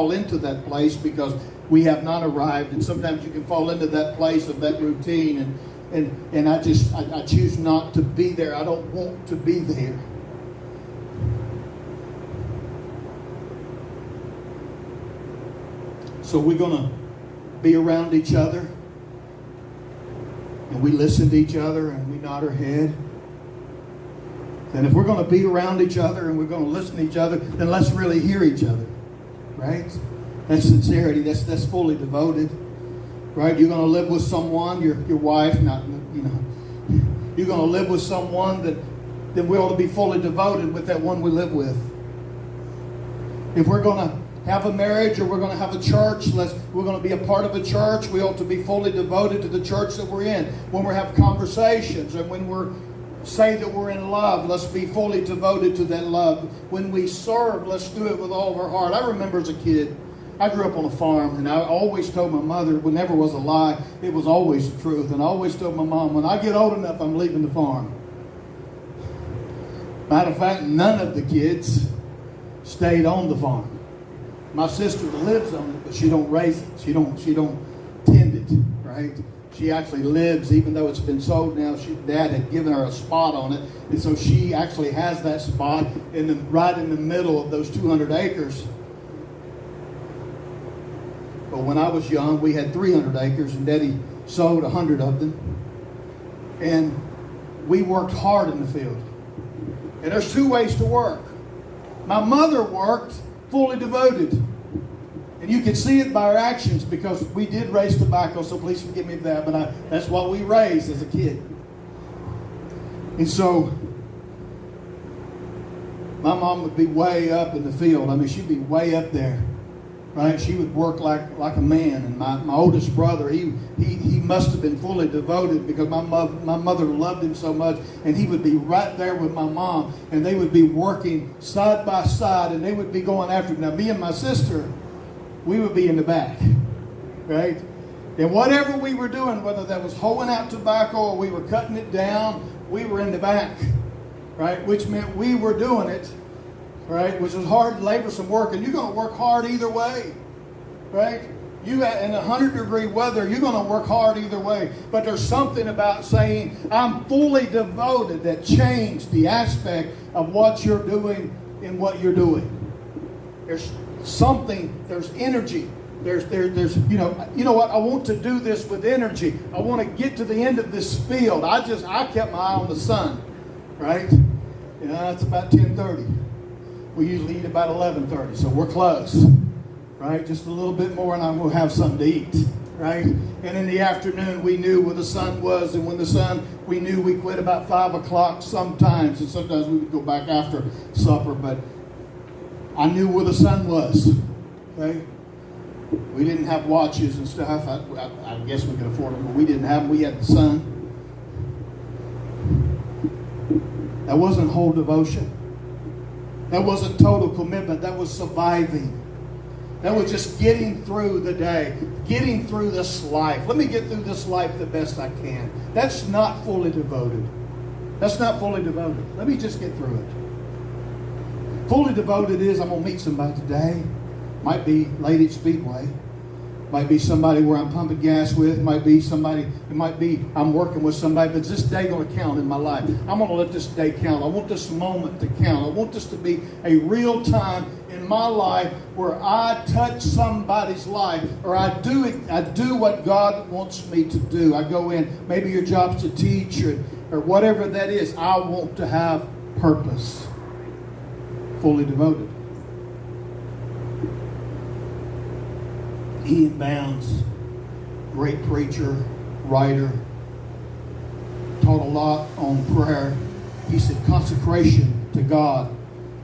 fall into that place because we have not arrived. And sometimes you can fall into that place of that routine. And I choose not to be there. I don't want to be there. So we're going to be around each other. And we listen to each other and we nod our head. And if we're going to be around each other and we're going to listen to each other, then let's really hear each other. Right? That's sincerity. That's fully devoted. Right? You're going to live with someone, your wife, not, you're going to live with someone that we ought to be fully devoted with that one we live with. If we're going to have a marriage or we're going to have a church, we're going to be a part of a church, we ought to be fully devoted to the church that we're in. When we have conversations and when we're say that we're in love, let's be fully devoted to that love. When we serve, let's do it with all of our heart. I remember as a kid, I grew up on a farm, and I always told my mother, it never was a lie, it was always the truth. And I always told my mom, when I get old enough, I'm leaving the farm. Matter of fact, none of the kids stayed on the farm. My sister lives on it, but she don't raise it. She don't tend it, right? She actually lives, even though it's been sold now. Dad had given her a spot on it, and so she actually has that spot right in the middle of those 200 acres. But when I was young, we had 300 acres, and Daddy sold 100 of them. And we worked hard in the field. And there's two ways to work. My mother worked fully devoted. And you can see it by our actions because we did raise tobacco, so please forgive me for that, but that's what we raised as a kid. And so my mom would be way up in the field. I mean, she'd be way up there, right? She would work like a man. And my oldest brother, he must have been fully devoted because my mother loved him so much, and he would be right there with my mom, and they would be working side by side, and they would be going after him. Now, me and my sister, we would be in the back, right? And whatever we were doing, whether that was hoeing out tobacco or we were cutting it down, we were in the back, right? Which meant we were doing it, right? Which was hard, laborsome work, and you're going to work hard either way, right? In 100-degree weather, you're going to work hard either way. But there's something about saying, I'm fully devoted, that changed the aspect of what you're doing and what you're doing. There's something, there's energy. There's you know what, I want to do this with energy. I want to get to the end of this field. I kept my eye on the sun, right? It's about 10:30. We usually eat about 11:30, so we're close, right? Just a little bit more and I'm going to have something to eat, right? And in the afternoon, we knew where the sun was, and we knew we quit about 5 o'clock sometimes, and sometimes we would go back after supper, but I knew where the sun was, okay? We didn't have watches and stuff. I guess we could afford them, but we didn't have them. We had the sun. That wasn't whole devotion. That wasn't total commitment. That was surviving. That was just getting through the day, getting through this life. Let me get through this life the best I can. That's not fully devoted. That's not fully devoted. Let me just get through it. Fully devoted is, I'm going to meet somebody today. Might be Lady at Speedway. Might be somebody where I'm pumping gas with. Might be I'm working with somebody. But is this day going to count in my life? I'm going to let this day count. I want this moment to count. I want this to be a real time in my life where I touch somebody's life, or I do what God wants me to do. I go in. Maybe your job's to teach or whatever that is. I want to have purpose. Fully devoted. Ian Bounds, great preacher, writer, taught a lot on prayer. He said consecration to God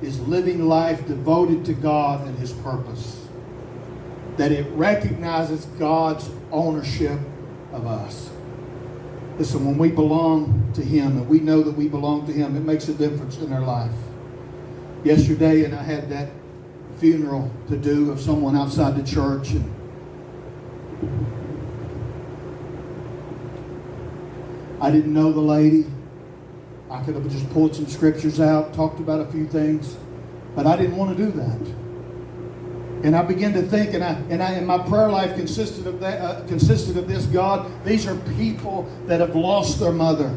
is living life devoted to God and His purpose. That it recognizes God's ownership of us. Listen, when we belong to Him and we know that we belong to Him, it makes a difference in our life. Yesterday, and I had that funeral to do of someone outside the church, and I didn't know the lady. I could have just pulled some scriptures out, talked about a few things, but I didn't want to do that. And I began to think, and my prayer life consisted of that. Consisted of this. God, these are people that have lost their mother.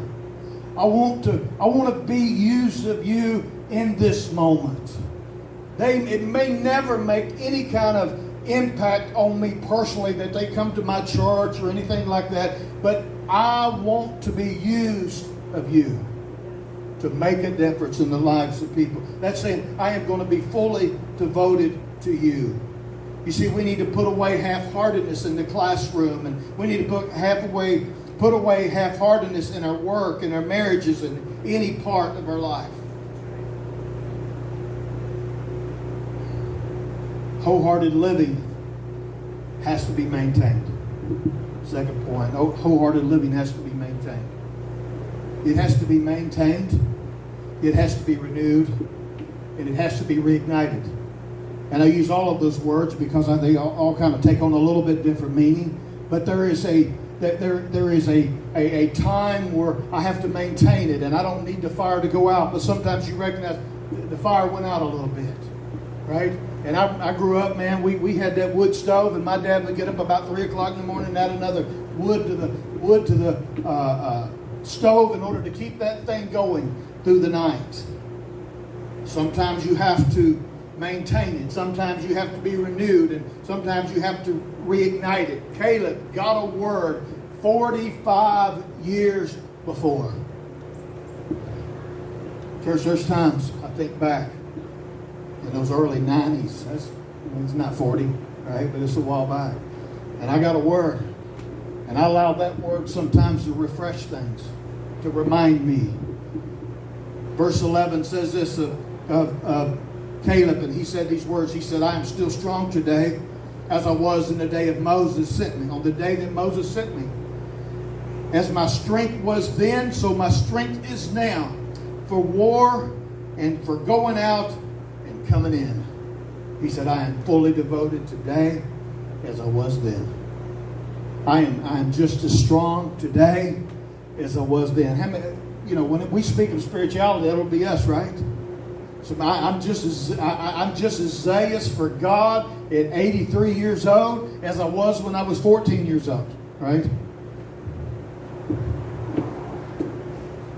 I want to be used of you in this moment. It may never make any kind of impact on me personally that they come to my church or anything like that, but I want to be used of you to make a difference in the lives of people. That's saying I am going to be fully devoted to you. You see, we need to put away half-heartedness in the classroom, and we need to put away half-heartedness in our work, in our marriages, in any part of our life. Wholehearted living has to be maintained. Second point, wholehearted living has to be maintained. It has to be maintained, it has to be renewed, and it has to be reignited. And I use all of those words because they all kind of take on a little bit different meaning. But there is a time where I have to maintain it, and I don't need the fire to go out. But sometimes you recognize the fire went out a little bit, right? And I grew up, man, we had that wood stove, and my dad would get up about 3 o'clock in the morning and add another wood to the stove in order to keep that thing going through the night. Sometimes you have to maintain it. Sometimes you have to be renewed, and sometimes you have to reignite it. Caleb got a word 45 years before. Church, there's times I think back in those early 90s. It's not 40, right? But it's a while back. And I got a word. And I allow that word sometimes to refresh things, to remind me. Verse 11 says this of Caleb, and he said these words. He said, I am still strong today as I was in the day of Moses sent me. On the day that Moses sent me. As my strength was then, so my strength is now. For war and for going out and coming in. He said, I am fully devoted today as I was then. I am just as strong today as I was then. How many, when we speak of spirituality, that'll be us, right? So I'm just as zealous for God at 83 years old as I was when I was 14 years old, right?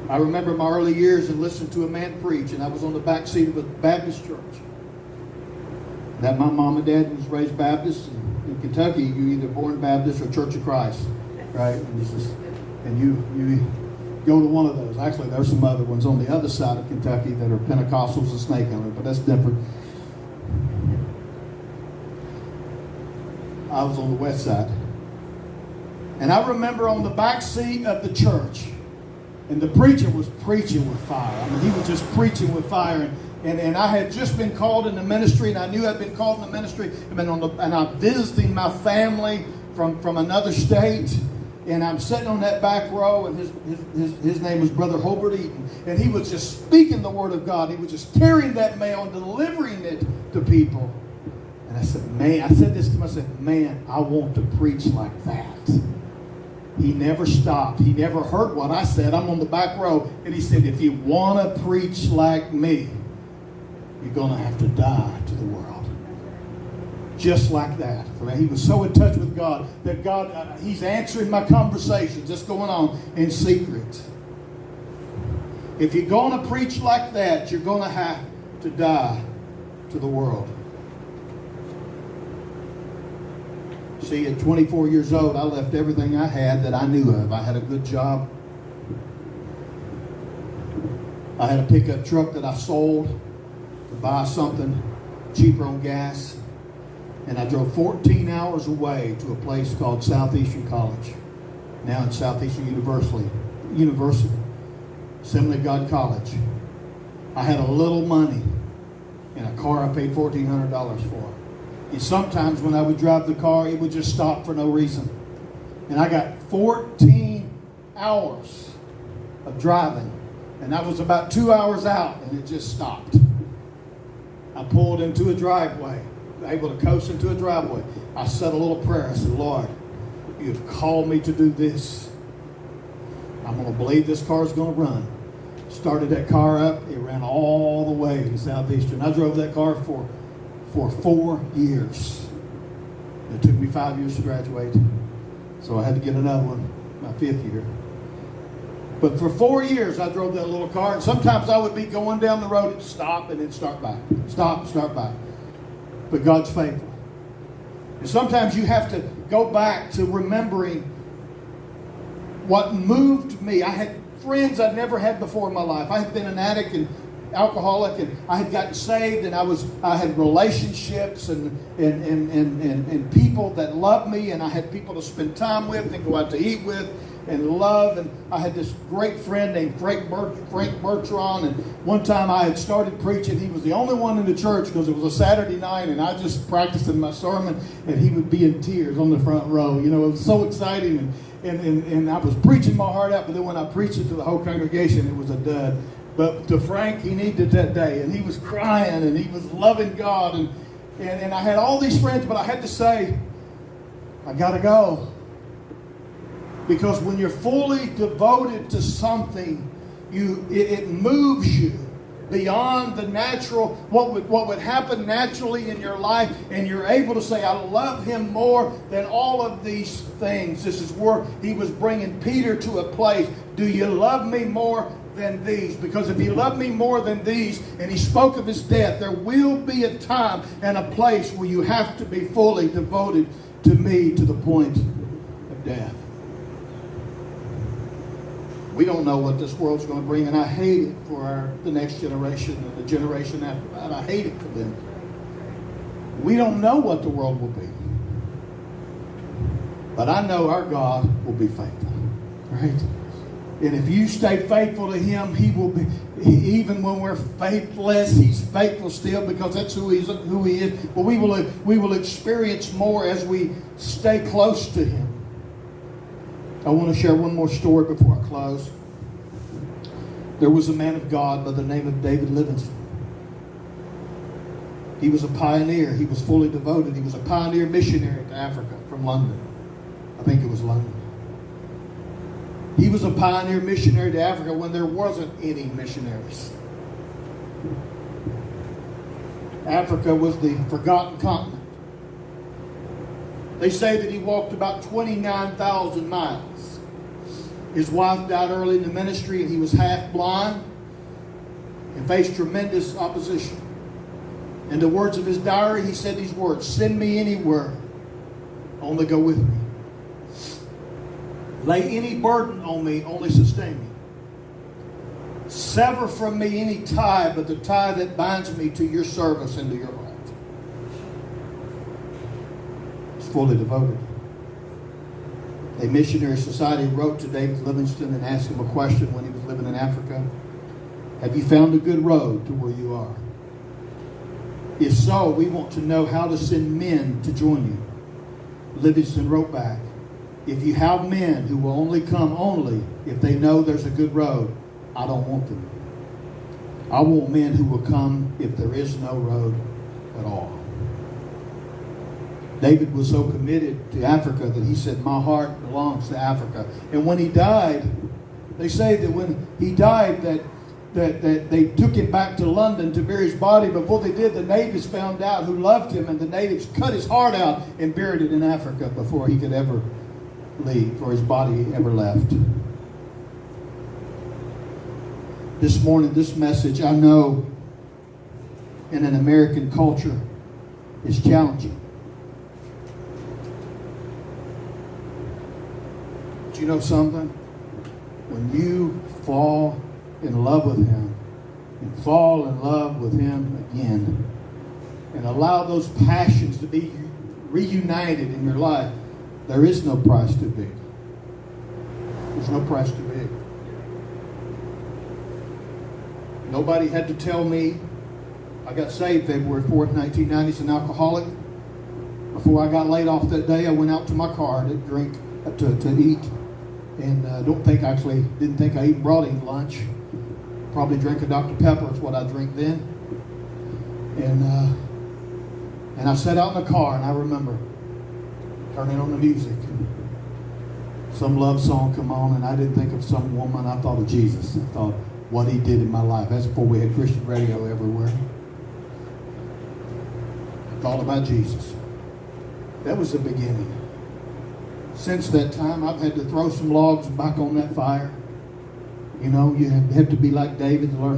I remember my early years and listened to a man preach, and I was on the back seat of a Baptist church. That my mom and dad was raised Baptist. In Kentucky, you either born Baptist or Church of Christ, right? And you go to one of those. Actually, there's some other ones on the other side of Kentucky that are Pentecostals and snake hunters, but that's different. I was on the west side. And I remember on the back seat of the church, and the preacher was preaching with fire. I mean, he was just preaching with fire. And I had just been called in the ministry, and I knew I'd been called in the ministry. And I'm visiting my family from another state. And I'm sitting on that back row, and his name was Brother Hobart Eaton. And he was just speaking the word of God. He was just carrying that mail and delivering it to people. And I said, I said this to myself, I want to preach like that. He never stopped. He never heard what I said. I'm on the back row. And he said, if you want to preach like me, you're going to have to die to the world. Just like that. He was so in touch with God that God, he's answering my conversations that's going on in secret. If you're going to preach like that, you're going to have to die to the world. See, at 24 years old, I left everything I had that I knew of. I had a good job. I had a pickup truck that I sold to buy something cheaper on gas. And I drove 14 hours away to a place called Southeastern College. Now it's Southeastern University. Assembly of God College. I had a little money in a car I paid $1,400 for. And sometimes when I would drive the car, it would just stop for no reason. And I got 14 hours of driving. And I was about 2 hours out, and it just stopped. I pulled into a driveway, able to coast into a driveway. I said a little prayer. I said, Lord, you've called me to do this. I'm going to believe this car is going to run. Started that car up. It ran all the way to Southeastern. I drove that car for for 4 years. It took me 5 years to graduate, so I had to get another one, my 5th year. But for 4 years, I drove that little car, and sometimes I would be going down the road and stop and then start back. Stop, start back. But God's faithful. And sometimes you have to go back to remembering what moved me. I had friends I'd never had before in my life. I had been an addict and alcoholic, and I had gotten saved, and I had relationships and people that loved me, and I had people to spend time with and go out to eat with and love. And I had this great friend named Frank Bertrand, and one time I had started preaching. He was the only one in the church because it was a Saturday night, and I just practiced in my sermon, and he would be in tears on the front row. You know, it was so exciting, and I was preaching my heart out, but then when I preached it to the whole congregation, it was a dud. But to Frank, he needed that day, and he was crying, and he was loving God, and I had all these friends, but I had to say, I got to go. Because when you're fully devoted to something, it moves you beyond the natural, what would happen naturally in your life, and you're able to say, I love him more than all of these things. This is where he was bringing Peter to a place. Do you love me more than these? Because if you love me more than these, and he spoke of his death, there will be a time and a place where you have to be fully devoted to me to the point of death. We don't know what this world's going to bring, and I hate it for the next generation and the generation after that. I hate it for them. We don't know what the world will be. But I know our God will be faithful. Right? And if you stay faithful to him, he will be, even when we're faithless, he's faithful still, because that's who he is. But we will experience more as we stay close to him. I want to share one more story before I close. There was a man of God by the name of David Livingstone. He was a pioneer. He was fully devoted. He was a pioneer missionary to Africa from London. I think it was London. He was a pioneer missionary to Africa when there wasn't any missionaries. Africa was the forgotten continent. They say that he walked about 29,000 miles. His wife died early in the ministry, and he was half blind and faced tremendous opposition. In the words of his diary, he said these words, "Send me anywhere, only go with me. Lay any burden on me, only sustain me. Sever from me any tie but the tie that binds me to your service and to your heart." He's fully devoted. A missionary society wrote to David Livingstone and asked him a question when he was living in Africa. Have you found a good road to where you are? If so, we want to know how to send men to join you. Livingstone wrote back, if you have men who will only come only if they know there's a good road, I don't want them. I want men who will come if there is no road at all. David was so committed to Africa that he said, my heart belongs to Africa. And when he died, they say that when he died that they took him back to London to bury his body. Before they did, the natives found out who loved him, and the natives cut his heart out and buried it in Africa before he could ever leave, or his body ever left. This morning, this message, I know in an American culture, is challenging. But you know something? When you fall in love with him and fall in love with him again and allow those passions to be reunited in your life, there is no price too big. There's no price too big. Nobody had to tell me. I got saved February 4th, 1990 as an alcoholic. Before I got laid off that day, I went out to my car to drink, to eat. And didn't think I even brought any lunch. Probably drank a Dr. Pepper is what I drank then. And I sat out in the car, and I remember turning on the music. And some love song come on, and I didn't think of some woman. I thought of Jesus. I thought what he did in my life. That's before we had Christian radio everywhere. It's all about Jesus. That was the beginning. Since that time, I've had to throw some logs back on that fire. You know, you have to be like David to learn how